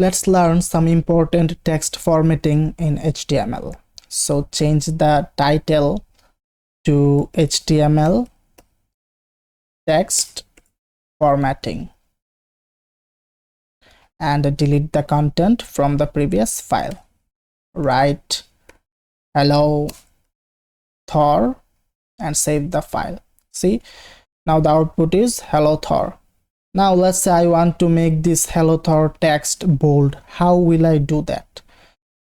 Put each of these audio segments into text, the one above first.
Let's learn some important text formatting in HTML. So change the title to HTML text formatting and delete the content from the previous file. Write hello Thor and save the file. See, now the output is hello Thor. Now let's say I want to make this hello Thor text bold. How will I do that?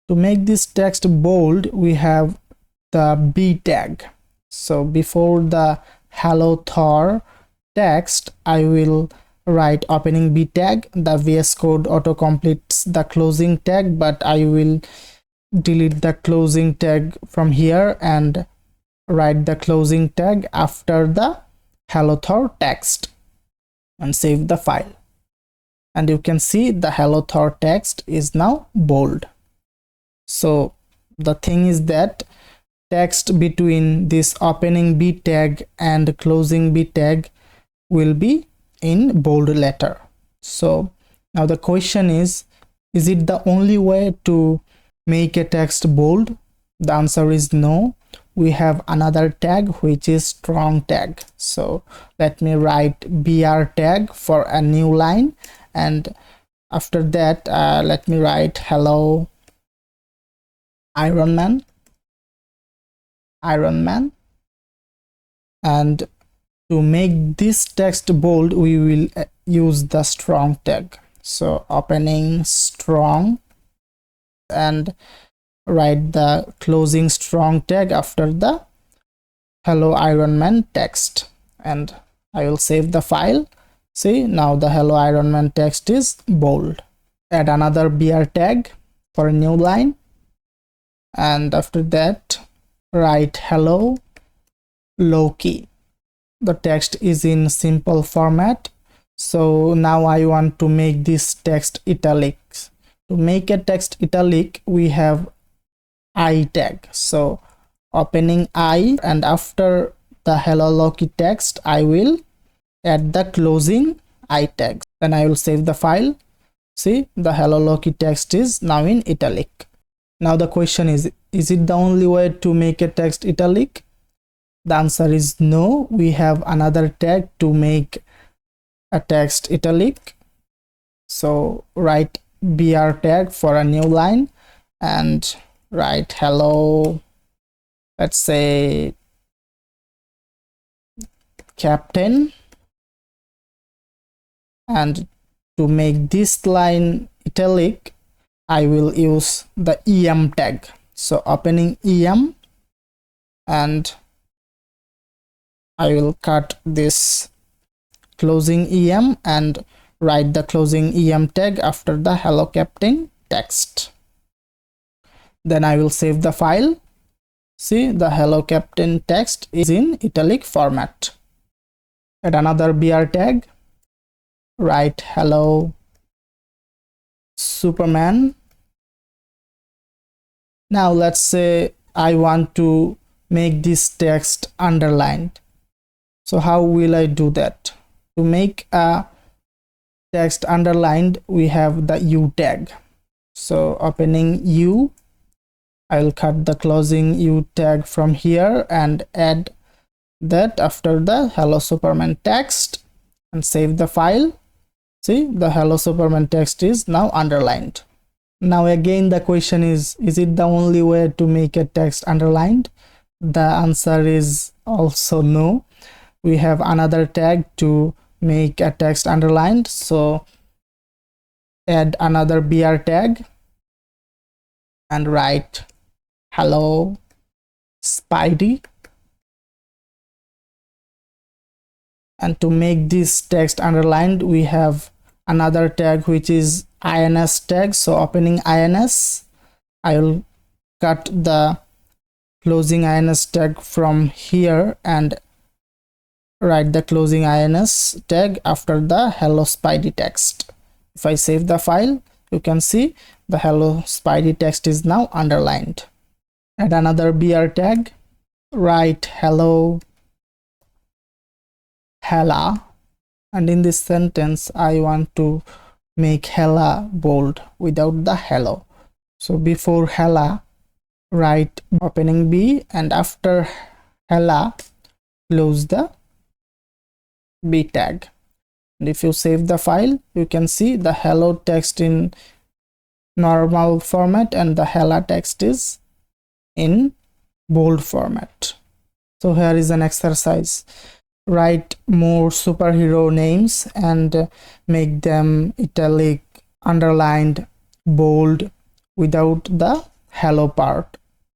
To make this text bold, we have the B tag. So before the hello Thor text, I will write opening B tag. The VS Code auto completes the closing tag, but I will delete the closing tag from here and write the closing tag after the hello Thor text and save the file. And you can see the hello Thor text is now bold. So the thing is that text between this opening B tag and closing B tag will be in bold letter. So now the question is it the only way to make a text bold? The answer is no. We have another tag which is strong tag. So let me write br tag for a new line, and after that let me write hello Iron Man, and to make this text bold we will use the strong tag. So opening strong and write the closing strong tag after the hello Iron Man text, and I will save the file. See, now the hello Iron Man text is bold. Add another br tag for a new line, and after that write hello Loki. The text is in simple format. So now I want to make this text italic. To make a text italic, we have I tag. So opening I, and after the hello Loki text I will add the closing I tag. Then I will save the file. See, the hello Loki text is now in italic. Now the question is it the only way to make a text italic? The answer is no. We have another tag to make a text italic. So write br tag for a new line and write hello, let's say Captain, and to make this line italic I will use the em tag. So opening em, and I will cut this closing em and write the closing em tag after the hello Captain text. Then I will save the file. See, the hello Captain text is in italic format. Add another br tag, write hello Superman. Now let's say I want to make this text underlined. So how will I do that? To make a text underlined, we have the u tag. So opening u, I will cut the closing u tag from here and add that after the hello Superman text and save the file. See, the hello Superman text is now underlined. Now again the question is it the only way to make a text underlined? The answer is also no. We have another tag to make a text underlined. So add another br tag and write hello Spidey. And to make this text underlined, we have another tag which is ins tag. So opening ins, I will cut the closing ins tag from here and write the closing ins tag after the hello Spidey text. If I save the file, you can see the hello Spidey text is now underlined. Add another br tag, write hello Hella, and in this sentence I want to make hella bold without the hello. So before hella, write opening B, and after hella, close the B tag. And if you save the file, you can see the hello text in normal format and the hella text is in bold format. So here is an exercise. Write more superhero names and make them italic, underlined, bold without the hello part.